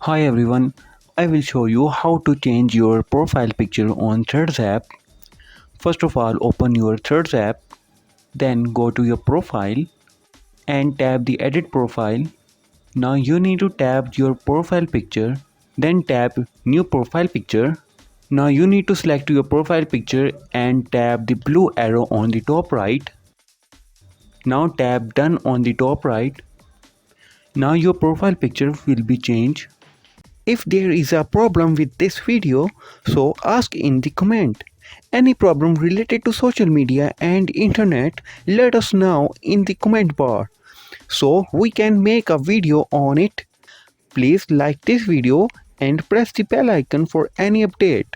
Hi everyone, I will show you how to change your profile picture on Threads app. First of all, open your Threads app, then go to your profile and tap the edit profile. Now you need to tap your profile picture, then tap new profile picture. Now you need to select your profile picture and tap the blue arrow on the top right. Now tap done on the top right. Now your profile picture will be changed. If there is a problem with this video, so ask in the comment. Any problem related to social media and internet, let us know in the comment bar so we can make a video on it. Please like this video and press the bell icon for any update.